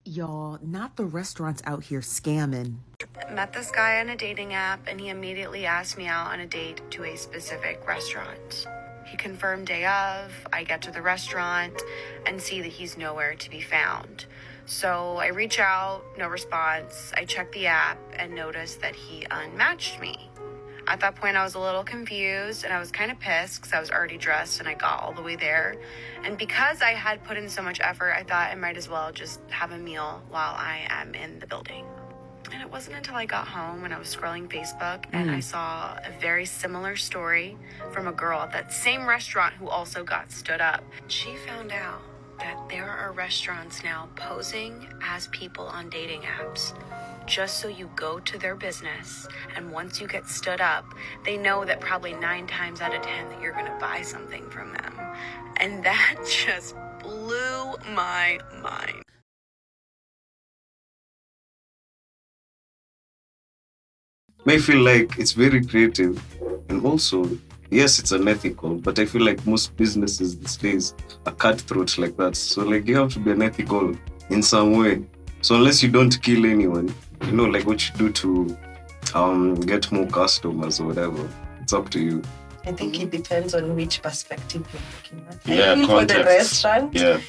Y'all, not the restaurants out here scamming. Met this guy on a dating app, and he immediately asked me out on a date to a specific restaurant. He confirmed day of, I get to the restaurant and see that he's nowhere to be found. So I reach out, no response. I check the app and notice that he unmatched me. At that point, I was a little confused and I was kind of pissed because I was already dressed and I got all the way there. And because I had put in so much effort, I thought I might as well just have a meal while I am in the building. And it wasn't until I got home when I was scrolling Facebook and I saw a very similar story from a girl at that same restaurant who also got stood up. She found out that there are restaurants now posing as people on dating apps just so you go to their business, and once you get stood up, they know that probably 9 times out of 10 that you're gonna buy something from them. And that just blew my mind. I feel like it's very creative, and also, yes, it's unethical, but I feel like most businesses these days are cutthroat like that. So like you have to be unethical in some way. So unless you don't kill anyone, you know, like what you do to get more customers or whatever, it's up to you. I think it depends on which perspective you're looking at. Yeah, I feel context. For the restaurant, Yeah.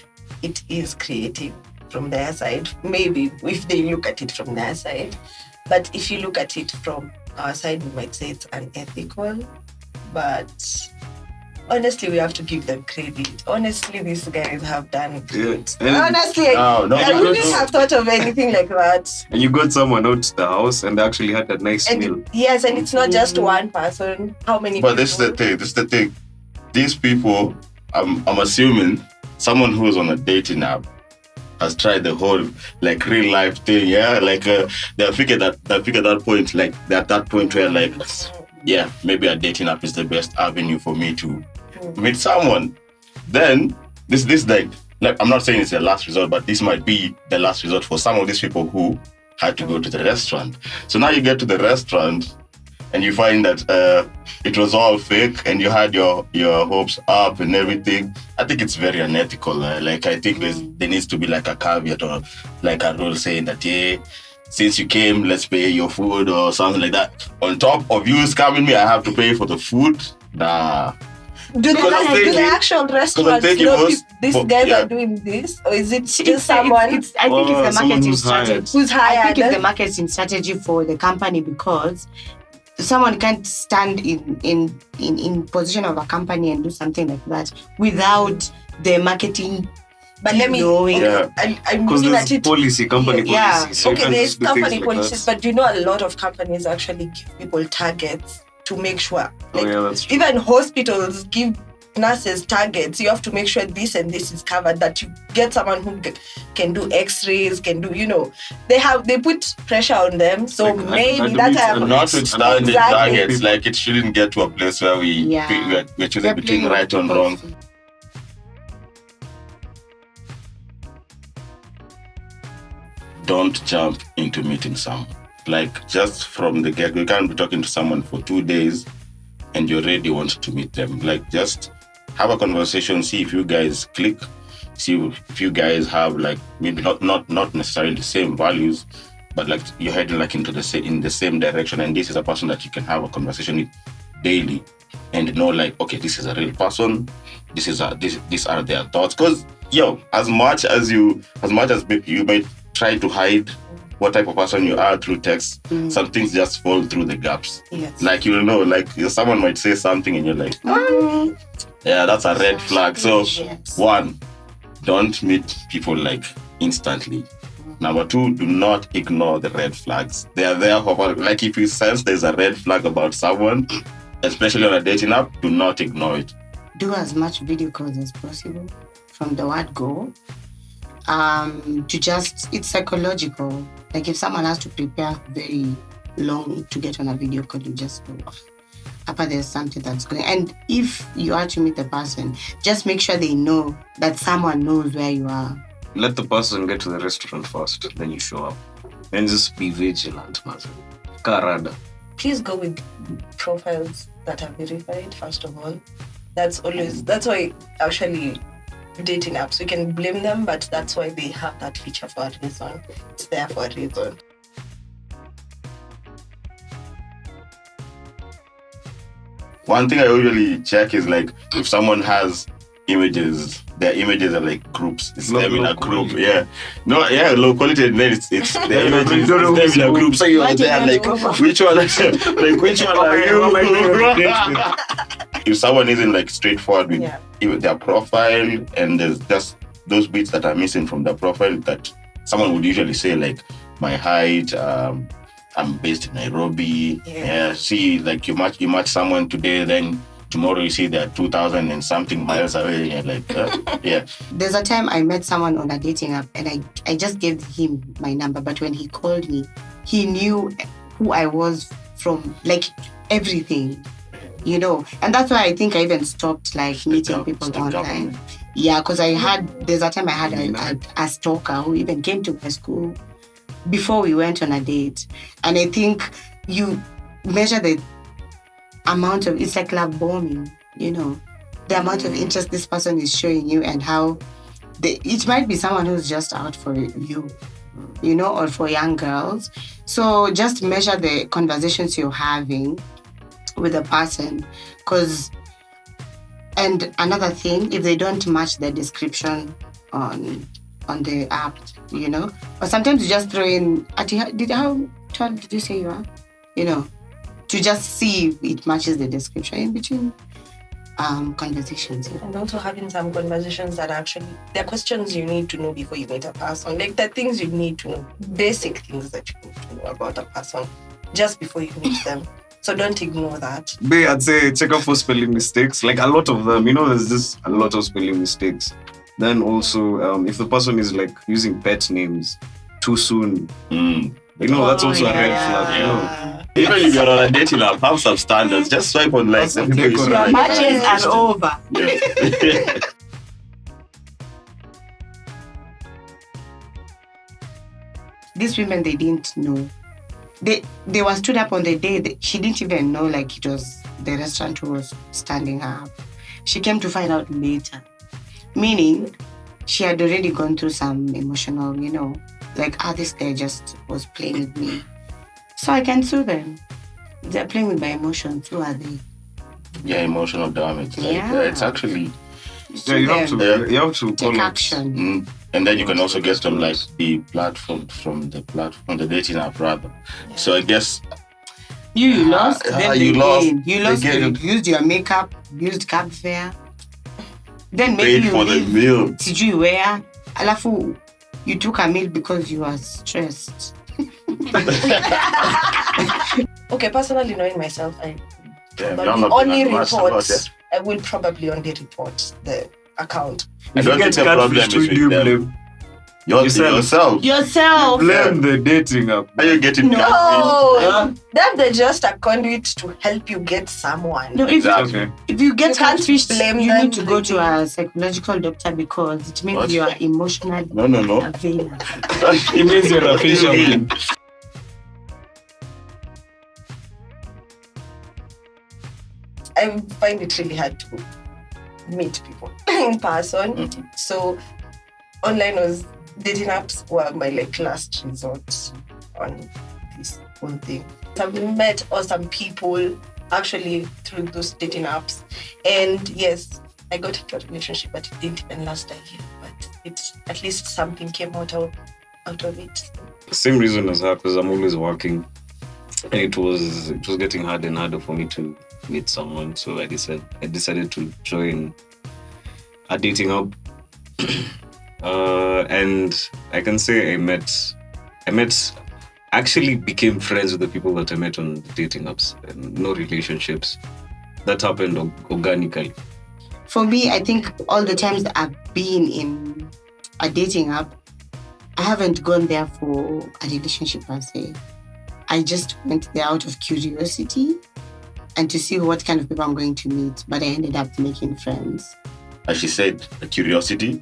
it is creative from their side. Maybe if they look at it from their side. But if you look at it from our side, we might say it's unethical. But honestly, we have to give them credit. Honestly, these guys have done it. Yeah. Honestly, No, I wouldn't have thought of anything like that. And you got someone out to the house and they actually had a nice meal. Yes, and it's not just one person. How many But people? this is the thing. These people, I'm assuming someone who's on a dating app has tried the whole like real life thing, yeah. Like they'll figure that point, like they're at that point where like, yeah, maybe a dating app is the best avenue for me to meet someone. Then this like I'm not saying it's the last resort, but this might be the last resort for some of these people who had to go to the restaurant. So now you get to the restaurant and you find that it was all fake and you had your hopes up and everything. I think it's very unethical. Like I think there needs to be like a caveat or like a rule saying that, yeah, since you came, let's pay your food or something like that. On top of you scamming me, I have to pay for the food. Nah. Do the actual restaurants know these guys are doing this? Or is it just someone? I think it's the marketing strategy. Who's hired? I think it's the marketing strategy for the company, because someone can't stand in position of a company and do something like that without the marketing. But let me. knowing. Yeah. I'm Because looking at it. company policies. So you Okay, can't there's just do things company like policies, that. but you know a lot of companies actually give people targets to make sure. Like, yeah, that's true. even hospitals give nurses targets. You have to make sure this and this is covered, that you get someone who can do x-rays, can do, they put pressure on them. So Like, maybe that's Notwithstanding targets, like it shouldn't get to a place where we're choosing between right and wrong. Don't jump into meeting someone. Like just from the get, you can't be talking to someone for 2 days and you already want to meet them. Like just have a conversation, see if you guys click, see if you guys have like maybe not necessarily the same values, but like you're heading like in the same direction. And this is a person that you can have a conversation with daily and know like, okay, this is a real person. These are their thoughts. Because as much as you may try to hide what type of person you are through text, some things just fall through the gaps. Yes. Like, like someone might say something and you're like, yeah, that's a red flag. So, one, don't meet people like instantly. Number 2, do not ignore the red flags. They are there for, like, if you sense there's a red flag about someone, especially on a dating app, do not ignore it. Do as much video calls as possible from the word go. It's psychological. Like if someone has to prepare very long to get on a video call, you just go, Papa, there's something that's going. And if you are to meet the person, just make sure they know that someone knows where you are. Let the person get to the restaurant first, then you show up. And just be vigilant, Master. Karada. Please go with profiles that are verified, first of all. That's why actually dating apps. We can blame them, but that's why they have that feature for a reason. It's there for a reason. One thing I usually check is like if someone has images, their images are like groups. It's Low- them in low a group. quality. Yeah. No, yeah, low quality, and then it's the images, you don't know it's them in a who's group. So you're What there you like know? which one which one are you? If someone isn't like straightforward with Yeah. even their profile, and there's just those bits that are missing from their profile that someone would usually say like my height, I'm based in Nairobi. Yeah. See, like you match someone today, then tomorrow you see they're 2,000 and something miles away. And like, yeah. There's a time I met someone on a dating app and I just gave him my number. But when he called me, he knew who I was from, like, everything, you know. And that's why I think I even stopped, like, meeting people online. Yeah, because there's a time I had a stalker who even came to my school before we went on a date. And I think you measure the amount of, it's like love bombing, you know, the amount of interest this person is showing you and how it might be someone who's just out for you, you know, or for young girls. So just measure the conversations you're having with a person. And another thing, if they don't match the description on the app, you know, or sometimes you just throw in, how tall did you say you are? You know, to just see if it matches the description in between conversations. You know? And also having some conversations that actually, there are questions you need to know before you meet a person. Like the things you need to know, basic things that you need to know about a person just before you meet them. So don't ignore that. Babe, I'd say check out for spelling mistakes. Like a lot of them, you know, there's just a lot of spelling mistakes. Then also, if the person is like using pet names too soon, you know, that's also a red flag, you know. Even if you're on a dating app, have some standards. Just swipe on like the people you see. Your Matches are over. Yeah. These women, they didn't know. They were stood up on the day. She didn't even know like it was the restaurant who was standing her up. She came to find out later. Meaning, she had already gone through some emotional, you know, like, this guy just was playing with me. So I can sue them. They're playing with my emotions. Who are they? Yeah, emotional damage. Like, Yeah. it's actually. Yeah, you have to take call action. And then you can also get on like the platform from the dating app rather. Yeah. So I guess You lost, then you they lost. gained. You lost, They gained. you used your makeup, used cab fare. Then maybe paid you for the leave. meal. Did you wear? Alafu, you took a meal because you were stressed. Okay, personally knowing myself, I Yeah, probably you're not only doing much about report. it. I will probably only report the account. I don't think the problem is with them. blame Yourself. Yourself. blame the dating app. Are you getting No. catfished? Then they're just a conduit to help you get someone. No, Okay. if you get You can't catfished, blame you them, need to go like- to a psychological doctor because it means What? you are emotionally No. available. It means you're a fisherman. I find it really hard to meet people in person. Mhm. So online dating apps were my like last resort on this whole thing. I've met awesome people actually through those dating apps. And yes, I got into a relationship, but it didn't even last a year. But at least something came out of it. Same reason as her, because I'm always working, and it was getting harder and harder for me to meet someone. So I decided to join a dating app, and I can say actually became friends with the people that I met on the dating apps. And no relationships. That happened organically. For me, I think all the times that I've been in a dating app, I haven't gone there for a relationship per se. I just went there out of curiosity and to see what kind of people I'm going to meet. But I ended up making friends. As she said, a curiosity.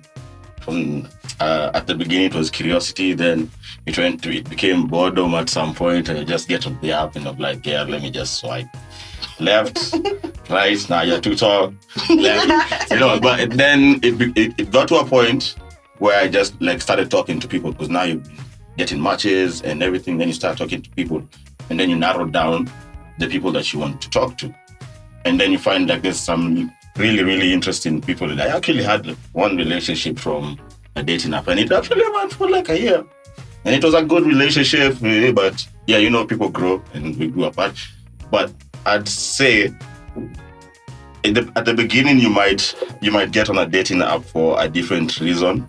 From at the beginning it was curiosity, then it became boredom at some point, and you just get on the app and I'm like, yeah, let me just swipe. left, right. Now you're too tall, left. But then it got to a point where I just like started talking to people because now you're getting matches and everything. Then you start talking to people, and then you narrow down the people that you want to talk to, and then you find like there's some really, really interesting people. I actually had one relationship from a dating app, and it actually went for like a year. And it was a good relationship, but yeah, people grow and we grew apart. But I'd say at the beginning, you might get on a dating app for a different reason.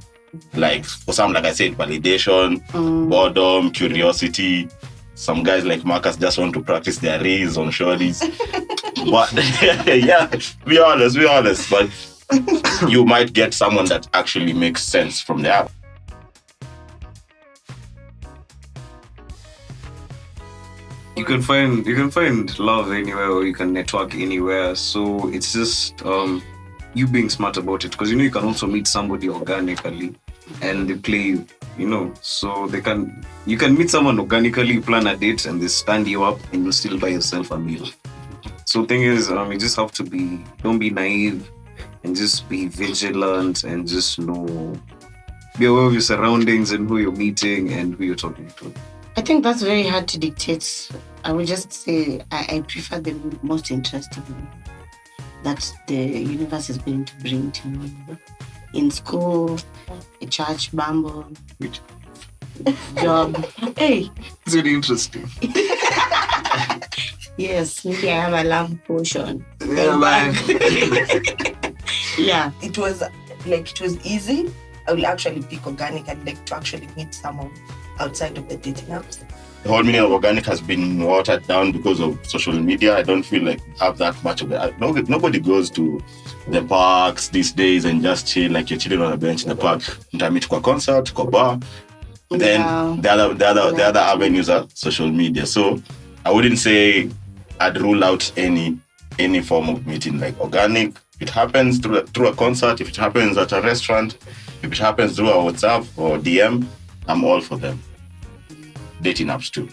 Like for some, like I said, validation, boredom, curiosity. Some guys like Marcus just want to practice their rays on shorties. But yeah, be honest. But you might get someone that actually makes sense from the app. You can find love anywhere, or you can network anywhere. So it's just you being smart about it, because you can also meet somebody organically and they play so you can meet someone organically, plan a date, and they stand you up and you still buy yourself a meal. So thing is, you just have to don't be naive, and just be vigilant, and just be aware of your surroundings and who you're meeting and who you're talking to. I think that's very hard to dictate. I would just say I prefer the most interesting that the universe is going to bring to me. In school, a church, Bumble, job. Hey. It's really interesting. Yes, maybe I have a love potion. Yeah, man. Yeah. It was easy. I will actually pick organic and like to actually meet someone outside of the dating apps. The whole meaning of organic has been watered down because of social media. I don't feel like we have that much of it. Nobody goes to the parks these days and just chill, like you're chilling on a bench in the park. Meet kwa concert, kwa bar. Then the other avenues are social media. So I wouldn't say I'd rule out any form of meeting like organic. If it happens through a concert, if it happens at a restaurant, if it happens through a WhatsApp or DM, I'm all for them. Dating apps too.